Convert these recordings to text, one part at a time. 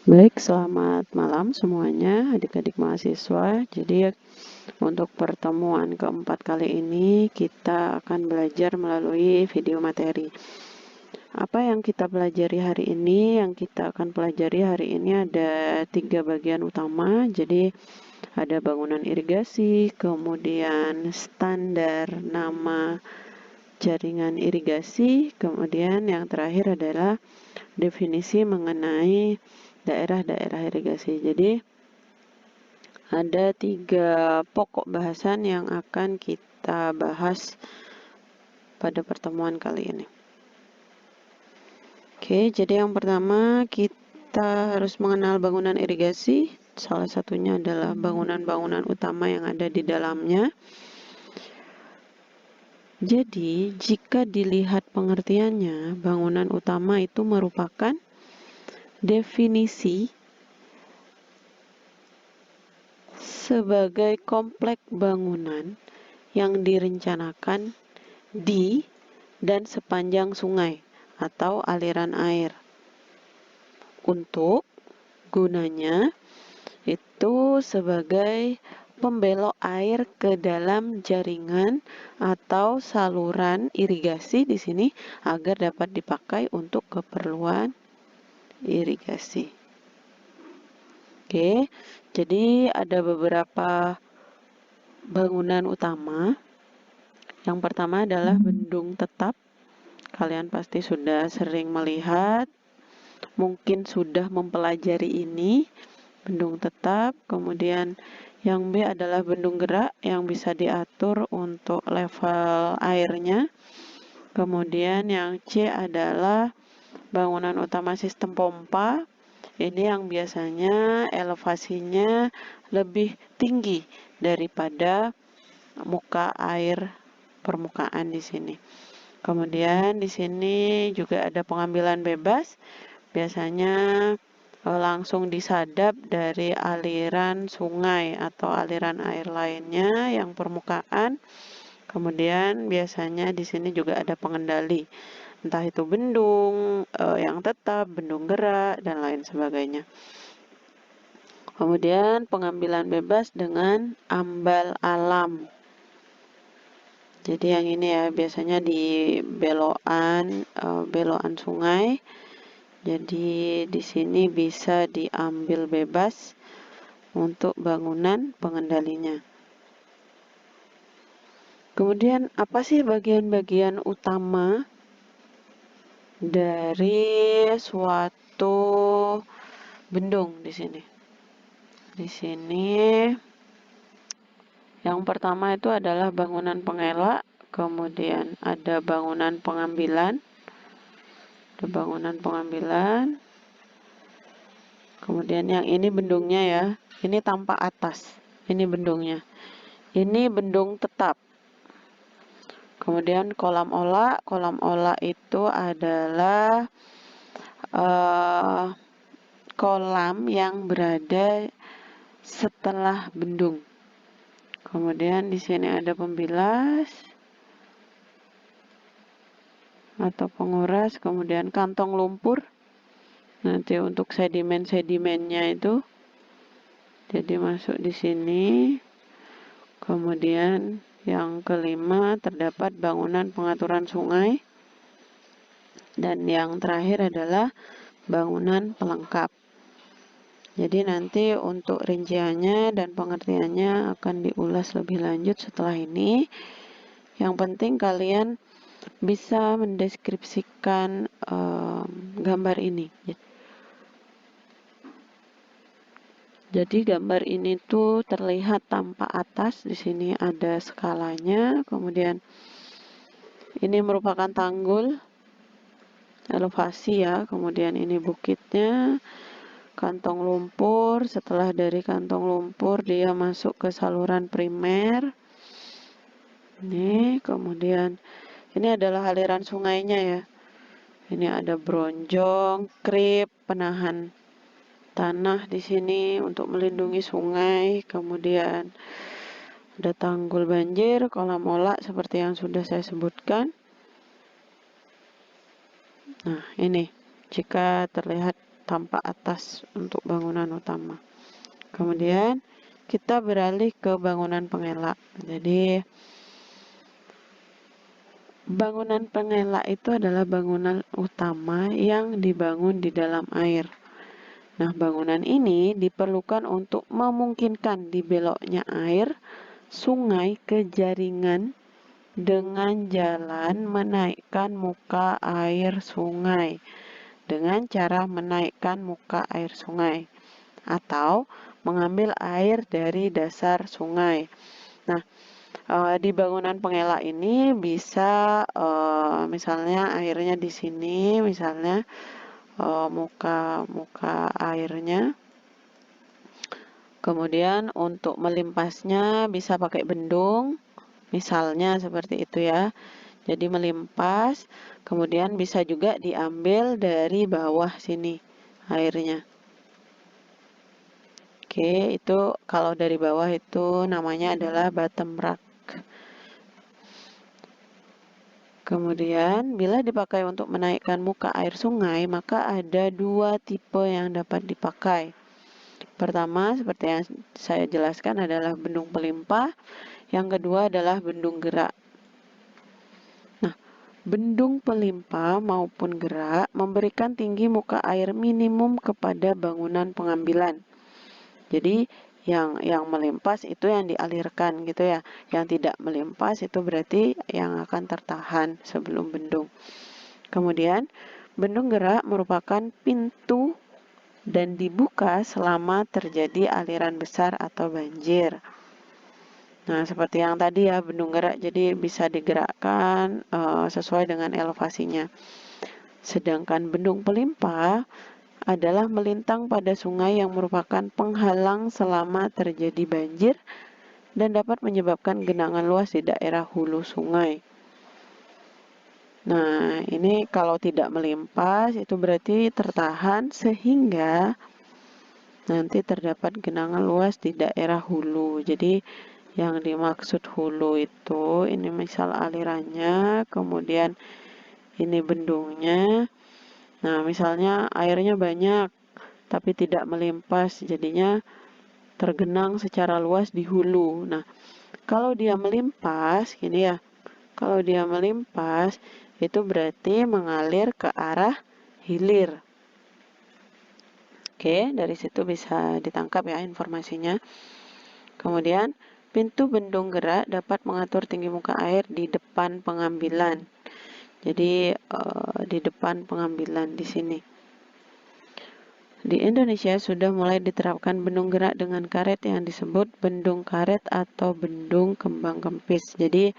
Baik, selamat malam semuanya adik-adik mahasiswa. Jadi untuk pertemuan keempat kali ini kita akan belajar melalui video materi. Apa yang kita pelajari hari ini? Yang kita akan pelajari hari ini ada 3 bagian utama. Jadi ada bangunan irigasi, kemudian standar nama jaringan irigasi, kemudian yang terakhir adalah definisi mengenai daerah-daerah irigasi. Jadi ada 3 pokok bahasan yang akan kita bahas pada pertemuan kali ini. Oke, jadi yang pertama kita harus mengenal bangunan irigasi. Salah satunya adalah bangunan-bangunan utama yang ada di dalamnya. Jadi, jika dilihat pengertiannya, bangunan utama itu merupakan definisi sebagai komplek bangunan yang direncanakan di dan sepanjang sungai atau aliran air. Untuk gunanya itu sebagai pembelok air ke dalam jaringan atau saluran irigasi di sini agar dapat dipakai untuk keperluan irigasi. Oke, jadi ada beberapa bangunan utama. Yang pertama adalah bendung tetap. Kalian pasti sudah sering melihat, mungkin sudah mempelajari ini, bendung tetap. Kemudian yang B adalah bendung gerak yang bisa diatur untuk level airnya. Kemudian yang C adalah bangunan utama sistem pompa. Ini yang biasanya elevasinya lebih tinggi daripada muka air permukaan di sini. Kemudian di sini juga ada pengambilan bebas. Biasanya langsung disadap dari aliran sungai atau aliran air lainnya yang permukaan. Kemudian biasanya di sini juga ada pengendali, entah itu bendung yang tetap, bendung gerak, dan lain sebagainya. Kemudian pengambilan bebas dengan ambal alam. Jadi yang ini ya biasanya di belokan sungai. Jadi di sini bisa diambil bebas untuk bangunan pengendalinya. Kemudian apa sih bagian-bagian utama dari suatu bendung di sini? Di sini yang pertama itu adalah bangunan pengelak, kemudian ada bangunan pengambilan. Kemudian yang ini bendungnya ya, ini tanpa atas, ini bendungnya. Ini bendung tetap. Kemudian kolam olah itu adalah kolam yang berada setelah bendung. Kemudian di sini ada pembilas atau penguras, kemudian kantong lumpur. Nanti untuk sedimen-sedimennya itu jadi masuk di sini. Kemudian yang kelima terdapat bangunan pengaturan sungai. Dan yang terakhir adalah bangunan pelengkap. Jadi nanti untuk rinciannya dan pengertiannya akan diulas lebih lanjut setelah ini. Yang penting kalian bisa mendeskripsikan gambar ini. Jadi gambar ini tuh terlihat tanpa atas. Di sini ada skalanya. Kemudian ini merupakan tanggul elevasi ya. Kemudian ini bukitnya. Kantong lumpur, setelah dari kantong lumpur dia masuk ke saluran primer. Ini kemudian ini adalah aliran sungainya ya. Ini ada bronjong, krip, penahan tanah di sini untuk melindungi sungai. Kemudian ada tanggul banjir, kolam olah seperti yang sudah saya sebutkan. Nah, ini jika terlihat tampak atas untuk bangunan utama. Kemudian kita beralih ke bangunan pengelak. Jadi bangunan pengelak itu adalah bangunan utama yang dibangun di dalam air. Nah, bangunan ini diperlukan untuk memungkinkan dibeloknya air sungai ke jaringan dengan jalan menaikkan muka air sungai. Dengan cara menaikkan muka air sungai atau mengambil air dari dasar sungai. Nah, di bangunan pengelak ini bisa misalnya airnya di sini, misalnya muka airnya. Kemudian untuk melimpasnya bisa pakai bendung, misalnya seperti itu ya. Jadi melimpas, kemudian bisa juga diambil dari bawah sini airnya. Oke, itu kalau dari bawah itu namanya adalah bottom rack. Kemudian, bila dipakai untuk menaikkan muka air sungai, maka ada dua tipe yang dapat dipakai. Pertama, seperti yang saya jelaskan adalah bendung pelimpah. Yang kedua adalah bendung gerak. Nah, bendung pelimpah maupun gerak memberikan tinggi muka air minimum kepada bangunan pengambilan. Jadi, yang melimpas itu yang dialirkan gitu ya. Yang tidak melimpas itu berarti yang akan tertahan sebelum bendung. Kemudian, bendung gerak merupakan pintu dan dibuka selama terjadi aliran besar atau banjir. Nah, seperti yang tadi ya, bendung gerak jadi bisa digerakkan sesuai dengan elevasinya. Sedangkan bendung pelimpah adalah melintang pada sungai yang merupakan penghalang selama terjadi banjir dan dapat menyebabkan genangan luas di daerah hulu sungai. Nah, ini kalau tidak melimpas itu berarti tertahan sehingga nanti terdapat genangan luas di daerah hulu. Jadi yang dimaksud hulu itu ini misal alirannya, kemudian ini bendungnya. Nah, misalnya airnya banyak tapi tidak melimpas, jadinya tergenang secara luas di hulu. Nah, kalau dia melimpas, gini ya, kalau dia melimpas, itu berarti mengalir ke arah hilir. Oke, dari situ bisa ditangkap ya informasinya. Kemudian, pintu bendung gerak dapat mengatur tinggi muka air di depan pengambilan. Jadi, di depan pengambilan di sini. Di Indonesia sudah mulai diterapkan bendung gerak dengan karet yang disebut bendung karet atau bendung kembang kempis. Jadi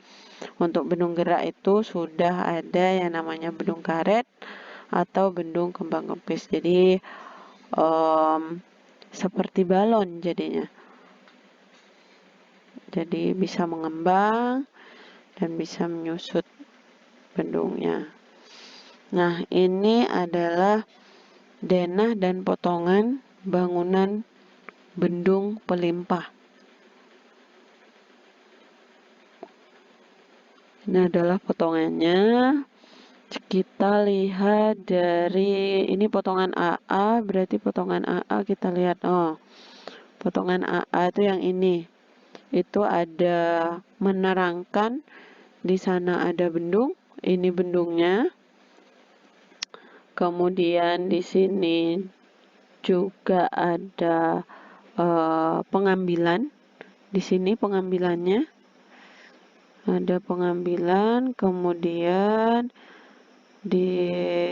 untuk bendung gerak itu sudah ada yang namanya bendung karet atau bendung kembang kempis. Jadi seperti balon jadinya. Jadi bisa mengembang dan bisa menyusut bendungnya. Nah, ini adalah denah dan potongan bangunan bendung pelimpah. Ini adalah potongannya. Kita lihat dari ini potongan AA, berarti potongan AA kita lihat. Oh, potongan AA itu yang ini. Itu ada menerangkan di sana ada bendung, ini bendungnya. Kemudian di sini juga ada pengambilan. Di sini pengambilannya ada pengambilan, kemudian di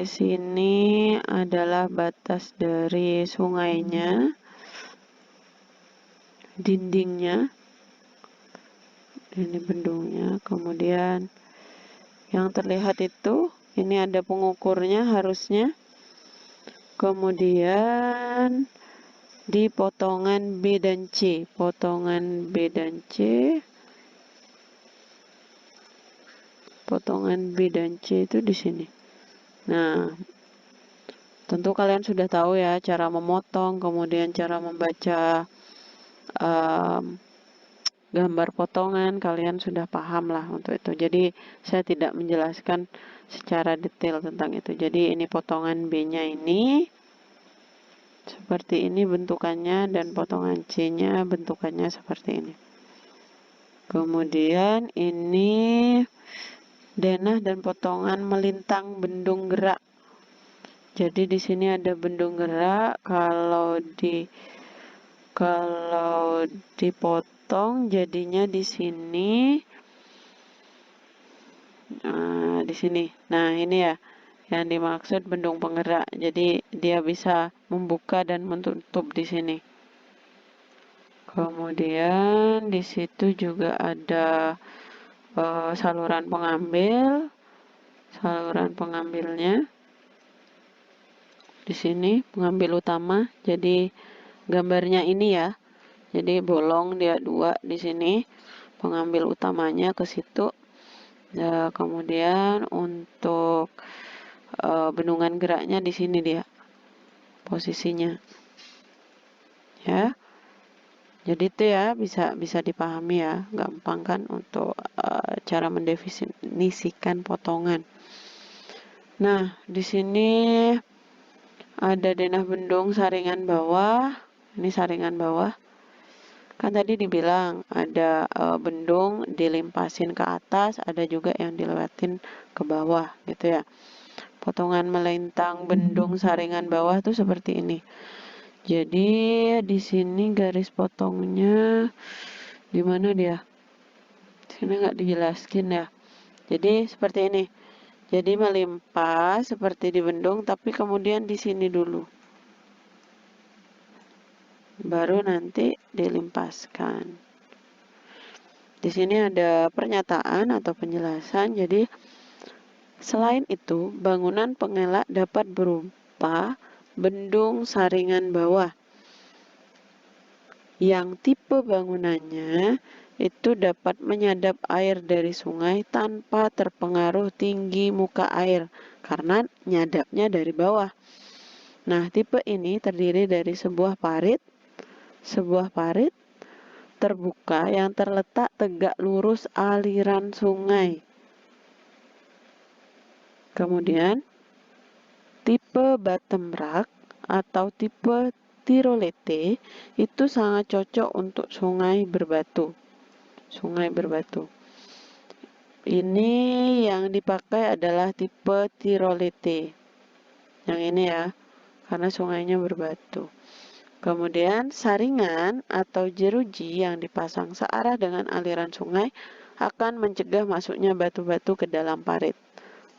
sini adalah batas dari sungainya, dindingnya, ini bendungnya. Kemudian yang terlihat itu ini ada pengukurnya harusnya. Kemudian di potongan B dan C, potongan B dan C, potongan B dan C itu di sini. Nah, tentu kalian sudah tahu ya cara memotong, kemudian cara membaca gambar potongan, kalian sudah paham lah untuk itu. Jadi saya tidak menjelaskan secara detail tentang itu. Jadi ini potongan B-nya ini. Seperti ini bentukannya dan potongan C-nya bentukannya seperti ini. Kemudian ini denah dan potongan melintang bendung gerak. Jadi di sini ada bendung gerak. Kalau dipotong jadinya di sini. Di sini. Nah, ini ya yang dimaksud bendung penggerak. Jadi dia bisa membuka dan menutup di sini. Kemudian di situ juga ada saluran pengambil. Saluran pengambilnya di sini pengambil utama. Jadi gambarnya ini ya. Jadi bolong dia 2 di sini. Pengambil utamanya ke situ. Nah, kemudian untuk bendungan geraknya di sini dia posisinya. Ya. Jadi itu ya bisa dipahami ya, gampang kan untuk cara mendefinisikan potongan. Nah, di sini ada denah bendung saringan bawah. Ini saringan bawah. Kan tadi dibilang ada bendung dilimpasin ke atas, ada juga yang dilewatin ke bawah gitu ya. Potongan melintang bendung saringan bawah tuh seperti ini. Jadi di sini garis potongnya di mana dia? Sini nggak dijelaskin ya. Jadi seperti ini. Jadi melimpah seperti di bendung, tapi kemudian di sini dulu. Baru nanti dilimpaskan. Di sini ada pernyataan atau penjelasan. Jadi selain itu, bangunan pengelak dapat berupa bendung saringan bawah. Yang tipe bangunannya itu dapat menyadap air dari sungai tanpa terpengaruh tinggi muka air karena nyadapnya dari bawah. Nah, tipe ini terdiri dari sebuah parit terbuka yang terletak tegak lurus aliran sungai. Kemudian, tipe bottom rack atau tipe tirolete itu sangat cocok untuk sungai berbatu. Ini yang dipakai adalah tipe tirolete. Yang ini ya, karena sungainya berbatu. Kemudian saringan atau jeruji yang dipasang searah dengan aliran sungai akan mencegah masuknya batu-batu ke dalam parit.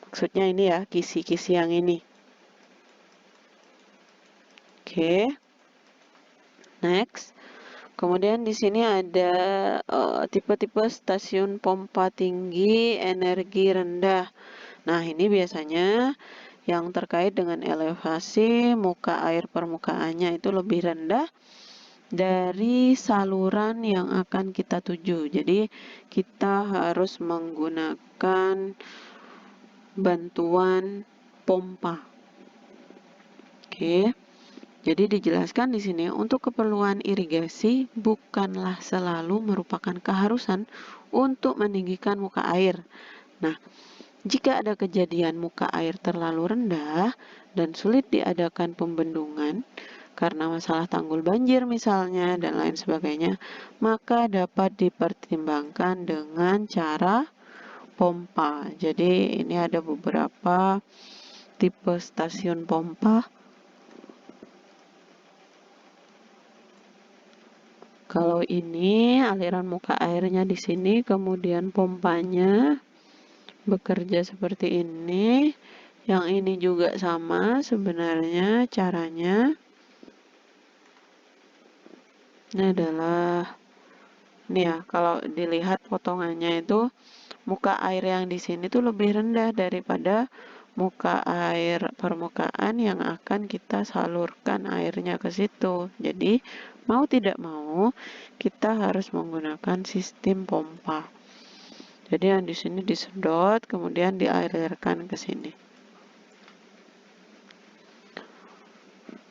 Maksudnya ini ya, kisi-kisi yang ini. Oke. Next. Kemudian di sini ada tipe-tipe stasiun pompa tinggi energi rendah. Nah, ini biasanya yang terkait dengan elevasi muka air permukaannya itu lebih rendah dari saluran yang akan kita tuju. Jadi, kita harus menggunakan bantuan pompa. Oke. Jadi dijelaskan di sini untuk keperluan irigasi bukanlah selalu merupakan keharusan untuk meninggikan muka air. Nah, jika ada kejadian muka air terlalu rendah dan sulit diadakan pembendungan karena masalah tanggul banjir misalnya dan lain sebagainya, maka dapat dipertimbangkan dengan cara pompa. Jadi ini ada beberapa tipe stasiun pompa. Kalau ini aliran muka airnya di sini, kemudian pompanya bekerja seperti ini. Yang ini juga sama sebenarnya caranya. Ini adalah ini ya, kalau dilihat potongannya itu muka air yang di sini tuh lebih rendah daripada muka air permukaan yang akan kita salurkan airnya ke situ. Jadi, mau tidak mau, kita harus menggunakan sistem pompa. Jadi yang di sini disedot, kemudian dialirkan ke sini.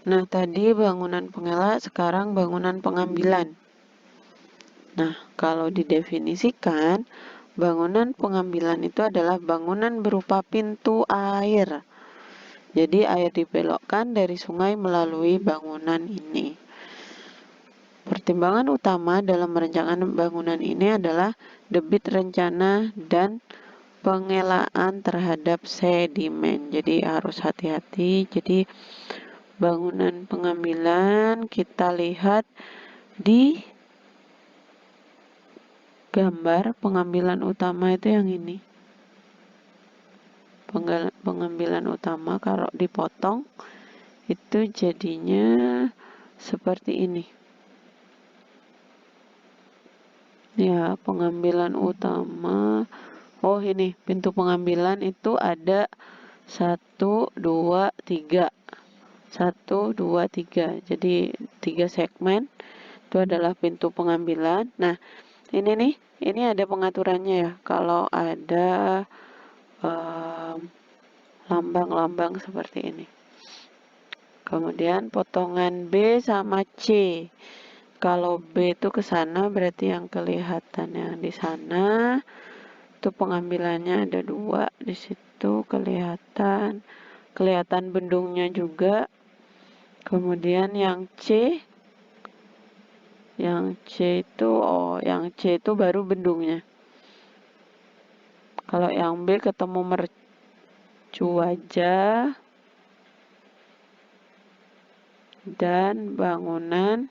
Nah, tadi bangunan pengelak, sekarang bangunan pengambilan. Nah, kalau didefinisikan, bangunan pengambilan itu adalah bangunan berupa pintu air Jadi air dibelokkan dari sungai melalui bangunan ini. Pertimbangan utama dalam merencanakan bangunan ini adalah debit rencana dan pengelaan terhadap sedimen. Jadi harus hati-hati. Jadi bangunan pengambilan kita lihat di gambar pengambilan utama itu yang ini. Pengambilan utama kalau dipotong itu jadinya seperti ini. Ya, pengambilan utama. Oh, ini pintu pengambilan itu ada 1, 2, 3. 1, 2, 3. Jadi 3 segmen itu adalah pintu pengambilan. Nah, ini nih, ini ada pengaturannya ya. Kalau ada lambang-lambang seperti ini. Kemudian potongan B sama C. Kalau B itu ke sana berarti yang kelihatannya di sana itu pengambilannya ada 2 di situ kelihatan bendungnya juga. Kemudian yang C itu baru bendungnya. Kalau yang B ketemu mercu wajah dan bangunan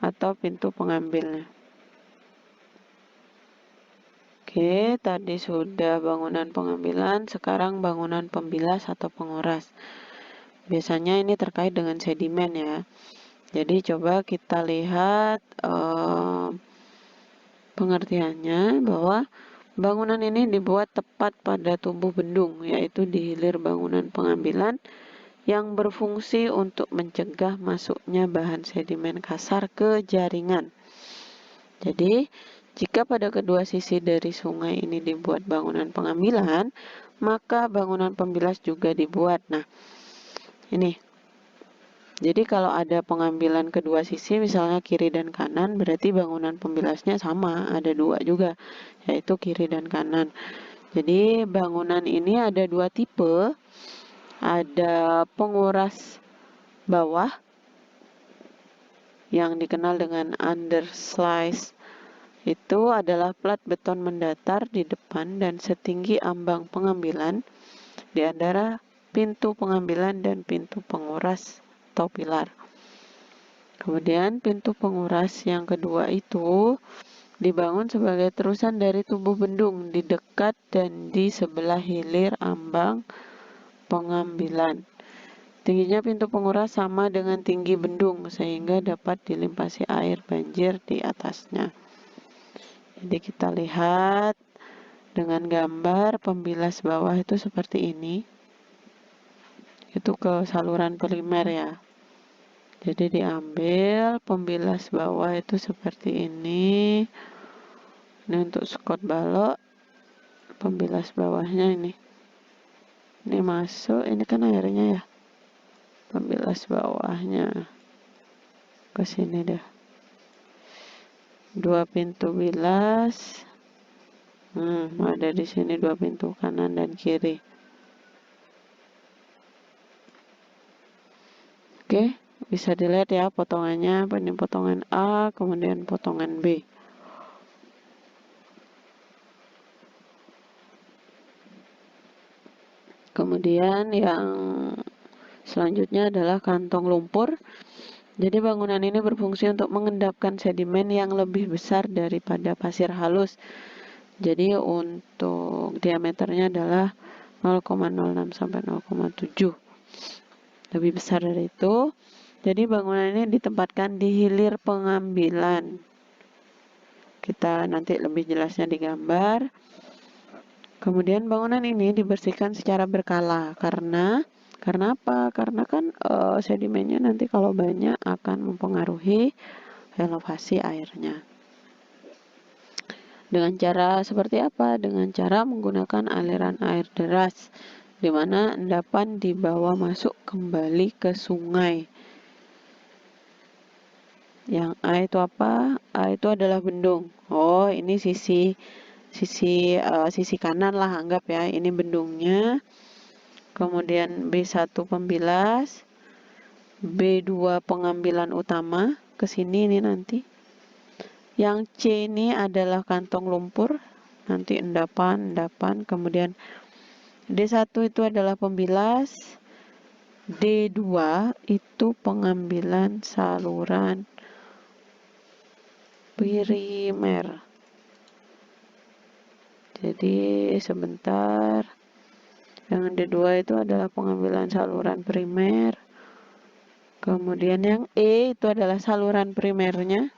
atau pintu pengambilnya. Oke, tadi sudah bangunan pengambilan, sekarang bangunan pembilas atau penguras. Biasanya ini terkait dengan sedimen ya. Jadi coba kita lihat pengertiannya bahwa bangunan ini dibuat tepat pada tubuh bendung, yaitu di hilir bangunan pengambilan yang berfungsi untuk mencegah masuknya bahan sedimen kasar ke jaringan. Jadi, jika pada kedua sisi dari sungai ini dibuat bangunan pengambilan, maka bangunan pembilas juga dibuat. Nah, ini. Jadi kalau ada pengambilan kedua sisi, misalnya kiri dan kanan, berarti bangunan pembilasnya sama, ada 2 juga, yaitu kiri dan kanan. Jadi bangunan ini ada 2 tipe, ada penguras bawah yang dikenal dengan underslice. Itu adalah plat beton mendatar di depan dan setinggi ambang pengambilan di antara pintu pengambilan dan pintu penguras atau pilar. Kemudian pintu penguras yang kedua itu dibangun sebagai terusan dari tubuh bendung di dekat dan di sebelah hilir ambang pengambilan. Tingginya pintu penguras sama dengan tinggi bendung sehingga dapat dilimpasi air banjir di atasnya. Jadi kita lihat dengan gambar pembilas bawah itu seperti ini. Itu ke saluran primer ya. Jadi diambil pembilas bawah itu seperti ini. Ini untuk skot balok. Pembilas bawahnya ini. Ini masuk, ini kan airnya ya. Pembilas bawahnya ke sini deh. 2 pintu bilas. Ada di sini 2 pintu kanan dan kiri. Oke, bisa dilihat ya potongannya. Ini potongan A, kemudian potongan B. Kemudian yang selanjutnya adalah kantong lumpur. Jadi bangunan ini berfungsi untuk mengendapkan sedimen yang lebih besar daripada pasir halus. Jadi untuk diameternya adalah 0,06 sampai 0,7. Lebih besar dari itu. Jadi bangunan ini ditempatkan di hilir pengambilan. Kita nanti lebih jelasnya di gambar. Kemudian bangunan ini dibersihkan secara berkala karena apa? Karena kan sedimennya nanti kalau banyak akan mempengaruhi elevasi airnya. Dengan cara seperti apa? Dengan cara menggunakan aliran air deras, di mana endapan dibawa masuk kembali ke sungai. Yang A itu apa? A itu adalah bendung. Oh, ini sisi kanan lah anggap ya. Ini bendungnya. kemudian B1 pembilas, B2 pengambilan utama, ke sini ini nanti. Yang C ini adalah kantong lumpur, nanti endapan, kemudian D1 itu adalah pembilas, D2 itu pengambilan saluran primer. Jadi sebentar, yang D2 itu adalah pengambilan saluran primer. Kemudian yang E itu adalah saluran primernya.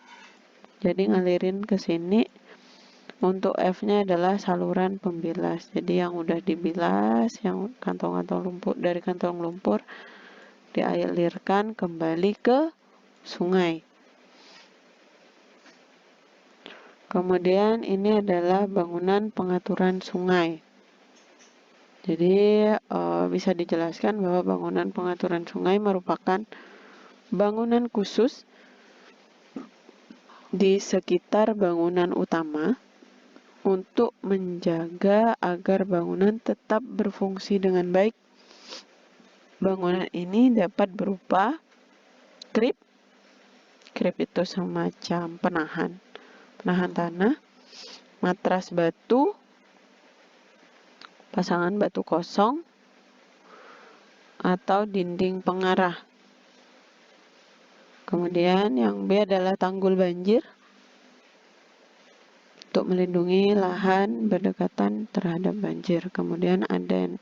Jadi ngalirin ke sini. Untuk F-nya adalah saluran pembilas. Jadi yang udah dibilas, yang kantong-kantong lumpur dari kantong lumpur dialirkan kembali ke sungai. Kemudian ini adalah bangunan pengaturan sungai. Jadi bisa dijelaskan bahwa bangunan pengaturan sungai merupakan bangunan khusus di sekitar bangunan utama untuk menjaga agar bangunan tetap berfungsi dengan baik. Bangunan ini dapat berupa krip. Krip itu semacam penahan tanah, matras batu, pasangan batu kosong, atau dinding pengarah. Kemudian yang B adalah tanggul banjir untuk melindungi lahan berdekatan terhadap banjir. Kemudian ada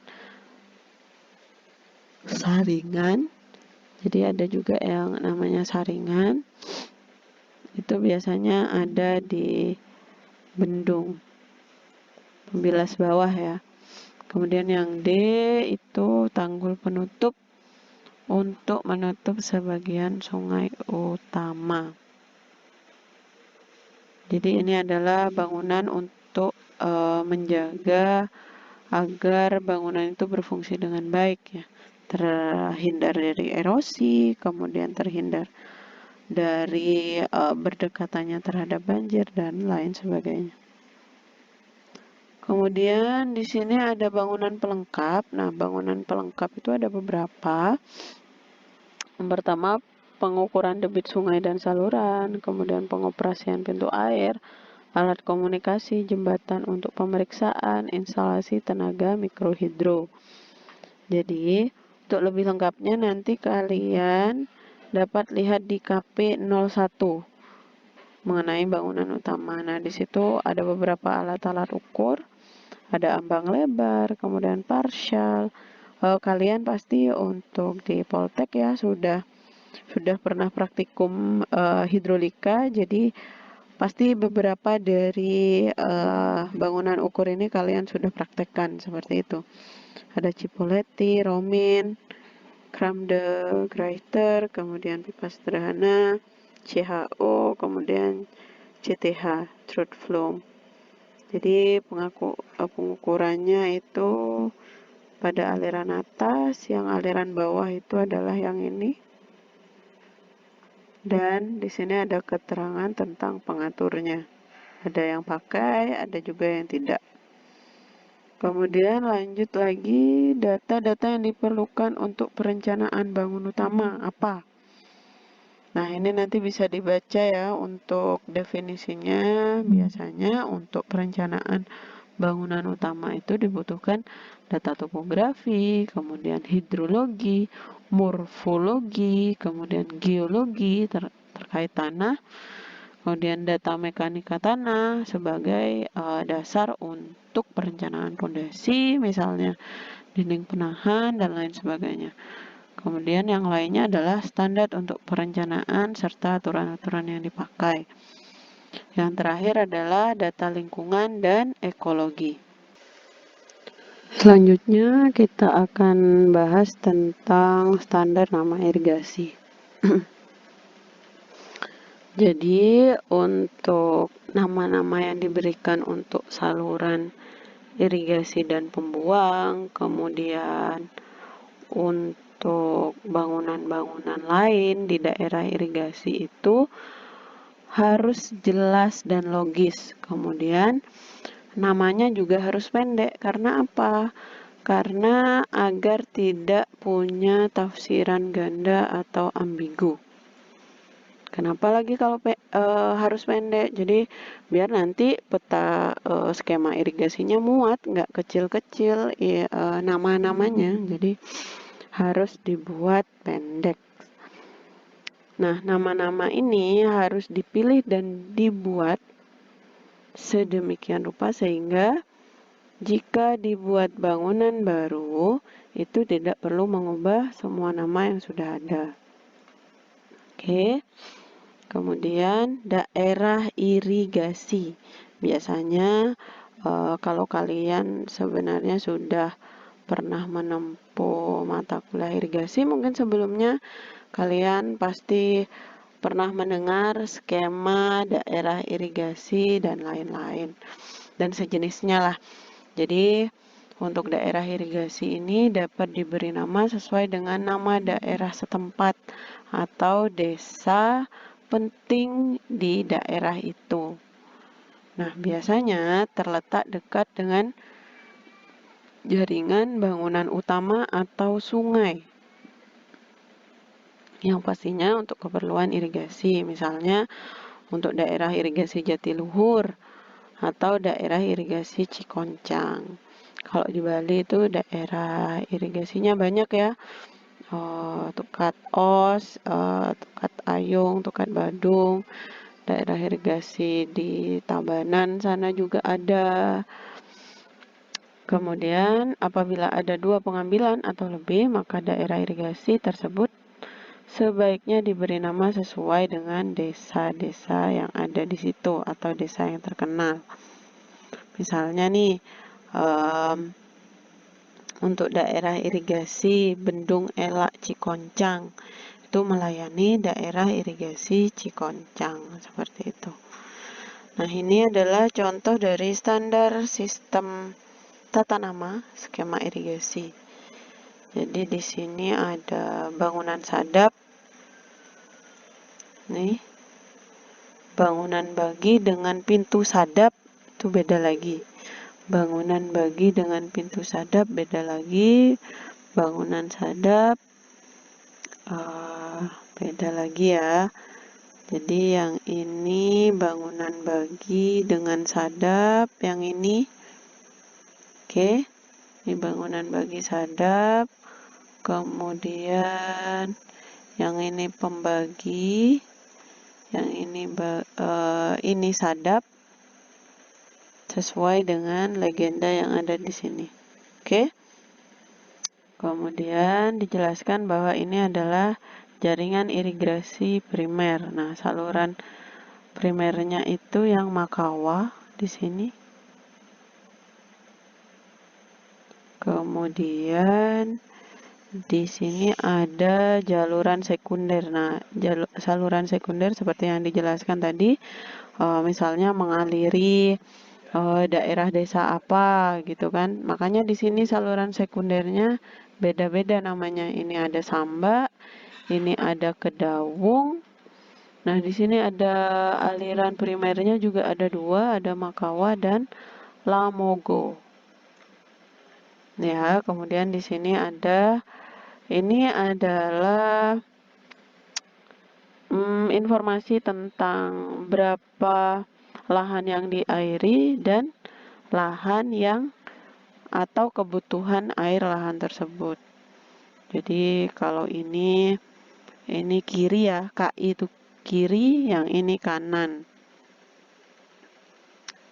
saringan, jadi ada juga yang namanya saringan, itu biasanya ada di bendung pembilas bawah ya. Kemudian yang D itu tanggul penutup untuk menutup sebagian sungai utama. Jadi ini adalah bangunan untuk menjaga agar bangunan itu berfungsi dengan baik ya, terhindar dari erosi, kemudian terhindar dari berdekatannya terhadap banjir dan lain sebagainya. Kemudian di sini ada bangunan pelengkap. Nah, bangunan pelengkap itu ada beberapa. Yang pertama, pengukuran debit sungai dan saluran, kemudian pengoperasian pintu air, alat komunikasi, jembatan untuk pemeriksaan, instalasi tenaga mikrohidro. Jadi, untuk lebih lengkapnya nanti kalian dapat lihat di KP 01 mengenai bangunan utama. Nah, di situ ada beberapa alat-alat ukur, ada ambang lebar, kemudian partial. Kalian pasti untuk di Poltek ya sudah pernah praktikum hidrolika, jadi pasti beberapa dari bangunan ukur ini kalian sudah praktekkan seperti itu. Ada Cipoletti, Romin, Kramde, Greiter, kemudian pipa sederhana, CHO, kemudian CTH, Truth Flow. Jadi pengukurannya itu pada aliran atas, yang aliran bawah itu adalah yang ini. Dan di sini ada keterangan tentang pengaturnya. Ada yang pakai, ada juga yang tidak. Kemudian lanjut lagi, data-data yang diperlukan untuk perencanaan bangun utama apa? Nah, ini nanti bisa dibaca ya untuk definisinya. Biasanya untuk perencanaan bangunan utama itu dibutuhkan data topografi, kemudian hidrologi, morfologi, kemudian geologi terkait tanah, kemudian data mekanika tanah sebagai dasar untuk perencanaan fondasi, misalnya dinding penahan dan lain sebagainya. Kemudian yang lainnya adalah standar untuk perencanaan serta aturan-aturan yang dipakai. Yang terakhir adalah data lingkungan dan ekologi. Selanjutnya kita akan bahas tentang standar nama irigasi. Jadi untuk nama-nama yang diberikan untuk saluran irigasi dan pembuang, kemudian untuk bangunan-bangunan lain di daerah irigasi itu harus jelas dan logis. Kemudian namanya juga harus pendek. Karena apa? karena agar tidak punya tafsiran ganda atau ambigu. Kenapa lagi kalau harus pendek? Jadi biar nanti peta skema irigasinya muat, nggak kecil-kecil nama-namanya. Jadi harus dibuat pendek. Nah, nama-nama ini harus dipilih dan dibuat sedemikian rupa sehingga jika dibuat bangunan baru, itu tidak perlu mengubah semua nama yang sudah ada. Oke. Kemudian daerah irigasi. Biasanya kalau kalian sebenarnya sudah pernah menempuh mata kuliah irigasi, mungkin sebelumnya kalian pasti pernah mendengar skema daerah irigasi dan lain-lain dan sejenisnya lah. Jadi untuk daerah irigasi ini dapat diberi nama sesuai dengan nama daerah setempat atau desa penting di daerah itu. Nah, biasanya terletak dekat dengan jaringan bangunan utama atau sungai. Yang pastinya untuk keperluan irigasi, misalnya untuk daerah irigasi Jatiluhur atau daerah irigasi Cikoncang. Kalau di Bali itu daerah irigasinya banyak ya. Tukat Os, Tukat Ayung, Tukat Badung, daerah irigasi di Tabanan sana juga ada. Kemudian apabila ada 2 pengambilan atau lebih, maka daerah irigasi tersebut sebaiknya diberi nama sesuai dengan desa-desa yang ada di situ atau desa yang terkenal. Misalnya nih, untuk daerah irigasi Bendung Elak Cikoncang itu melayani daerah irigasi Cikoncang seperti itu. Nah, ini adalah contoh dari standar sistem tata nama skema irigasi. Jadi di sini ada bangunan sadap. Nih. Bangunan bagi dengan pintu sadap itu beda lagi. Bangunan bagi dengan pintu sadap beda lagi. Bangunan sadap beda lagi ya. Jadi yang ini bangunan bagi dengan sadap, yang ini oke. Ini bangunan bagi sadap. Kemudian yang ini pembagi, yang ini sadap sesuai dengan legenda yang ada di sini. Oke. Kemudian dijelaskan bahwa ini adalah jaringan irigasi primer. Nah, saluran primernya itu yang Makawa di sini. Kemudian di sini ada jaluran sekunder. Nah, saluran sekunder seperti yang dijelaskan tadi, misalnya mengaliri daerah desa apa gitu kan. Makanya di sini saluran sekundernya beda-beda namanya. Ini ada Samba, ini ada Kedawung. Nah, di sini ada aliran primernya juga ada 2, ada Makawa dan Lamogo. Ya, kemudian di sini ini adalah informasi tentang berapa lahan yang diairi dan lahan yang atau kebutuhan air lahan tersebut. Jadi kalau ini kiri ya, KI itu kiri, yang ini kanan.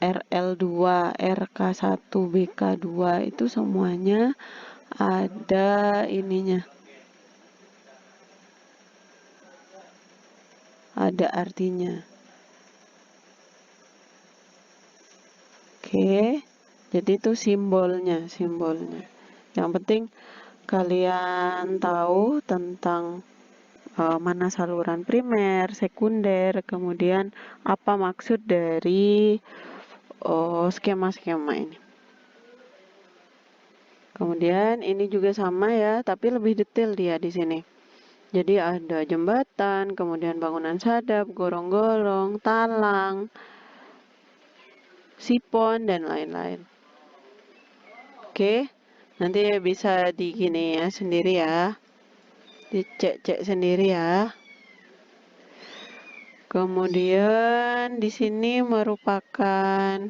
RL2, RK1, BK2 itu semuanya ada ininya. Ada artinya. Oke. Jadi itu simbolnya. Yang penting kalian tahu tentang mana saluran primer, sekunder, kemudian apa maksud dari skema-skema ini. Kemudian ini juga sama ya, tapi lebih detail dia di sini. Jadi ada jembatan, kemudian bangunan sadap, gorong-gorong, talang, sipon, dan lain-lain. Oke. Nanti bisa di gini ya sendiri ya, dicek-cek sendiri ya. Kemudian di sini merupakan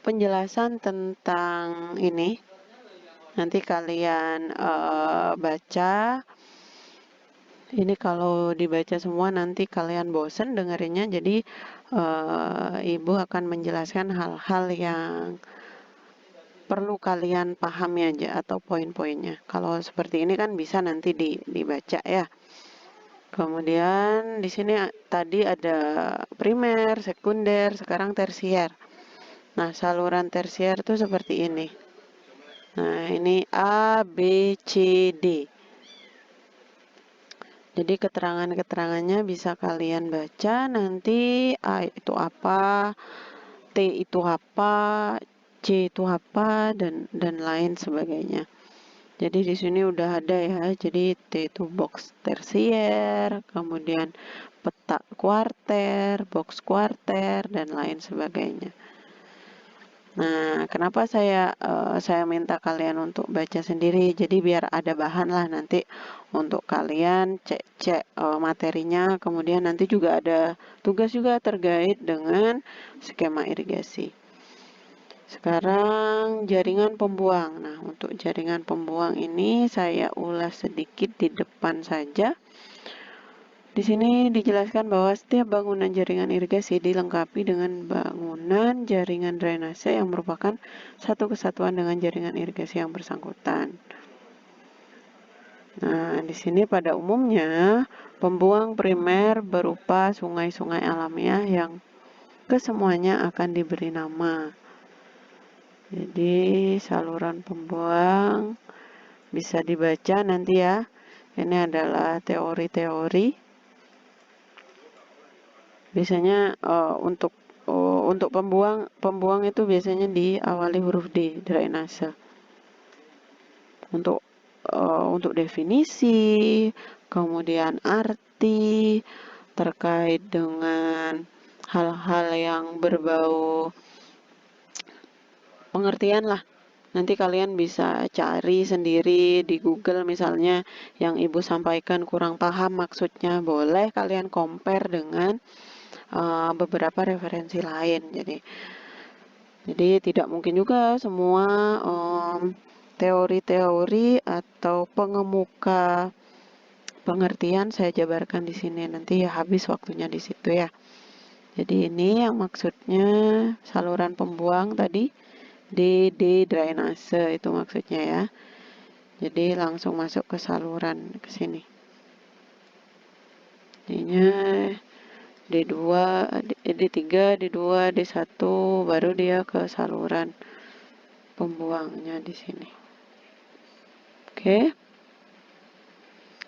penjelasan tentang ini. Nanti kalian baca. Ini kalau dibaca semua nanti kalian bosen dengerinnya. Jadi ibu akan menjelaskan hal-hal yang perlu kalian pahami aja atau poin-poinnya. Kalau seperti ini kan bisa nanti dibaca ya. Kemudian di sini tadi ada primer, sekunder, sekarang tersier. Nah, saluran tersier itu seperti ini. Nah, ini A, B, C, D. Jadi keterangan-keterangannya bisa kalian baca nanti. A itu apa, T itu apa, C itu apa, dan lain sebagainya. Jadi di sini udah ada ya. Jadi T itu box tersier, kemudian peta kuarter, box kuarter, dan lain sebagainya. Nah, kenapa saya minta kalian untuk baca sendiri? Jadi biar ada bahan lah nanti untuk kalian cek-cek materinya. Kemudian nanti juga ada tugas juga terkait dengan skema irigasi. Sekarang jaringan pembuang. Nah, untuk jaringan pembuang ini saya ulas sedikit di depan saja. Di sini dijelaskan bahwa setiap bangunan jaringan irigasi dilengkapi dengan bangunan jaringan drainase yang merupakan satu kesatuan dengan jaringan irigasi yang bersangkutan. Nah, di sini pada umumnya pembuang primer berupa sungai-sungai alamiah yang kesemuanya akan diberi nama. Jadi saluran pembuang bisa dibaca nanti ya. Ini adalah teori-teori. Biasanya untuk pembuang itu biasanya diawali huruf D, drainase. Untuk definisi, kemudian arti terkait dengan hal-hal yang berbau pengertian lah. Nanti kalian bisa cari sendiri di Google misalnya yang ibu sampaikan kurang paham maksudnya, boleh kalian compare dengan beberapa referensi lain. Jadi tidak mungkin juga semua teori-teori atau pengemuka pengertian saya jabarkan di sini. Nanti ya habis waktunya di situ ya. Jadi ini yang maksudnya saluran pembuang tadi, D drainase itu maksudnya ya. Jadi langsung masuk ke saluran ke sini. Ininya D2, D3, D2, D1 baru dia ke saluran pembuangnya di sini. Oke.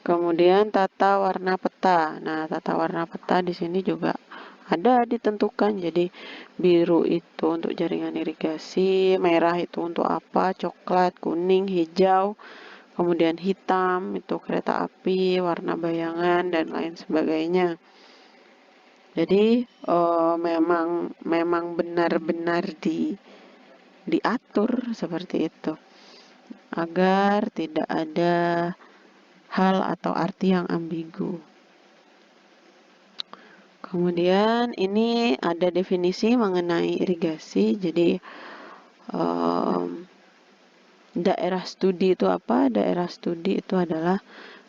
Kemudian tata warna peta. Nah, tata warna peta di sini juga ada ditentukan. Jadi biru itu untuk jaringan irigasi, merah itu untuk apa, coklat, kuning, hijau, kemudian hitam itu kereta api, warna bayangan dan lain sebagainya. Jadi memang benar-benar diatur seperti itu agar tidak ada hal atau arti yang ambigu. Kemudian ini ada definisi mengenai irigasi. Jadi daerah studi itu apa? Daerah studi itu adalah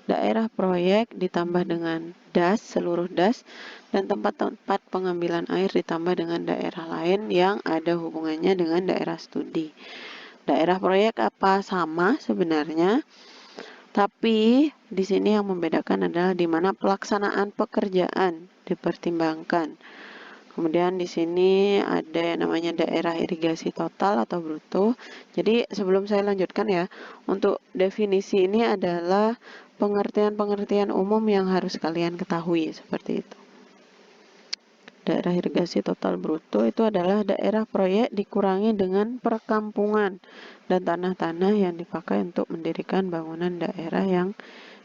daerah proyek ditambah dengan das, seluruh das, dan tempat-tempat pengambilan air ditambah dengan daerah lain yang ada hubungannya dengan daerah studi. Daerah proyek apa? Sama sebenarnya, tapi di sini yang membedakan adalah di mana pelaksanaan pekerjaan dipertimbangkan. Kemudian di sini ada yang namanya daerah irigasi total atau bruto. Jadi sebelum saya lanjutkan ya, untuk definisi ini adalah pengertian-pengertian umum yang harus kalian ketahui seperti itu. Daerah irigasi total bruto itu adalah daerah proyek dikurangi dengan perkampungan dan tanah-tanah yang dipakai untuk mendirikan bangunan daerah yang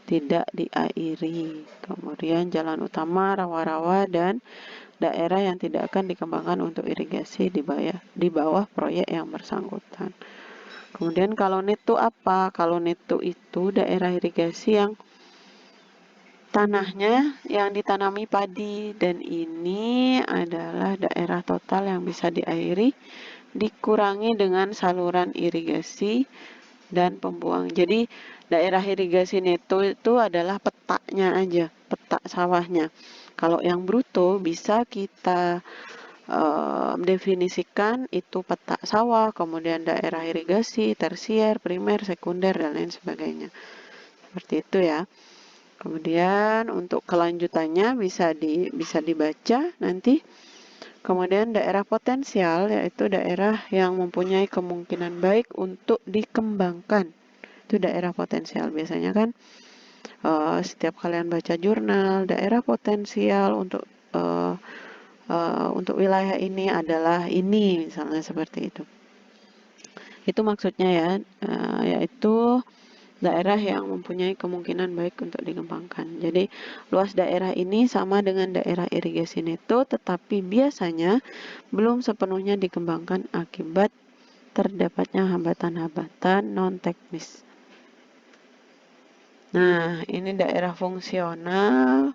tidak diairi. Kemudian jalan utama, rawa-rawa, dan daerah yang tidak akan dikembangkan untuk irigasi di bawah proyek yang bersangkutan. Kemudian kalau netu apa? Kalau netu itu daerah irigasi yang tanahnya yang ditanami padi, dan ini adalah daerah total yang bisa diairi dikurangi dengan saluran irigasi dan pembuang. Jadi daerah irigasi neto itu adalah petanya aja, peta sawahnya. Kalau yang bruto bisa kita definisikan itu peta sawah, kemudian daerah irigasi, tersier, primer, sekunder, dan lain sebagainya. Seperti itu ya. Kemudian untuk kelanjutannya bisa dibaca nanti. Kemudian daerah potensial yaitu daerah yang mempunyai kemungkinan baik untuk dikembangkan. Itu daerah potensial. Biasanya kan setiap kalian baca jurnal, daerah potensial untuk wilayah ini adalah ini, misalnya seperti itu. Itu maksudnya ya, yaitu daerah yang mempunyai kemungkinan baik untuk dikembangkan. Jadi luas daerah ini sama dengan daerah irigasi neto, tetapi biasanya belum sepenuhnya dikembangkan akibat terdapatnya hambatan-hambatan non-teknis. Nah, ini daerah fungsional.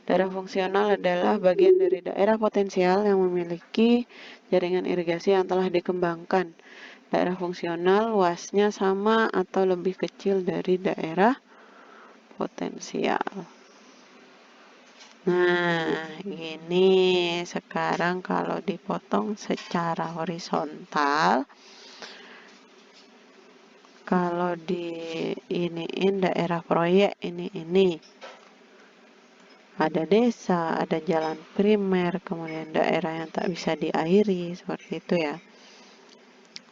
Daerah fungsional adalah bagian dari daerah potensial yang memiliki jaringan irigasi yang telah dikembangkan. Daerah fungsional luasnya sama atau lebih kecil dari daerah potensial. Nah, ini sekarang kalau dipotong secara horizontal, kalau di iniin daerah proyek ini ada desa, ada jalan primer, kemudian daerah yang tak bisa diairi, seperti itu ya.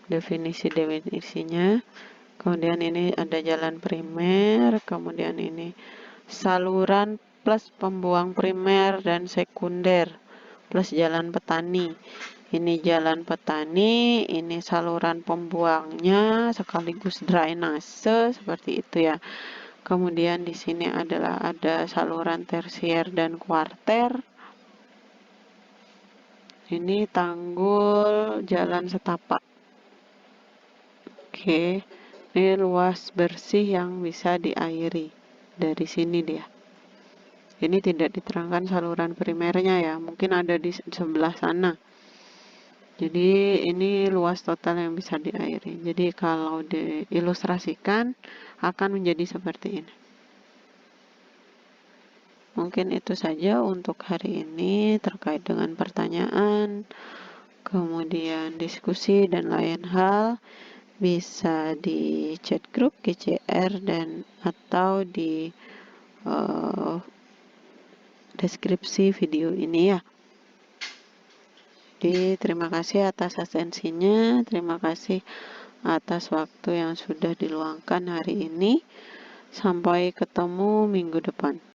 Definisinya. Kemudian ini ada jalan primer, kemudian ini saluran plus pembuang primer dan sekunder plus jalan petani. Ini jalan petani, ini saluran pembuangnya sekaligus drainase, seperti itu ya. Kemudian di sini ada saluran tersier dan kuarter. Ini tanggul jalan setapak. Oke, ini luas bersih yang bisa diairi. Dari sini dia. Ini tidak diterangkan saluran primernya ya, mungkin ada di sebelah sana. Jadi ini luas total yang bisa diairi. Jadi kalau diilustrasikan akan menjadi seperti ini. Mungkin itu saja untuk hari ini terkait dengan pertanyaan, kemudian diskusi dan lain hal. Bisa di chat grup GCR dan atau di deskripsi video ini ya. Jadi terima kasih atas atensinya, terima kasih atas waktu yang sudah diluangkan hari ini. Sampai ketemu minggu depan.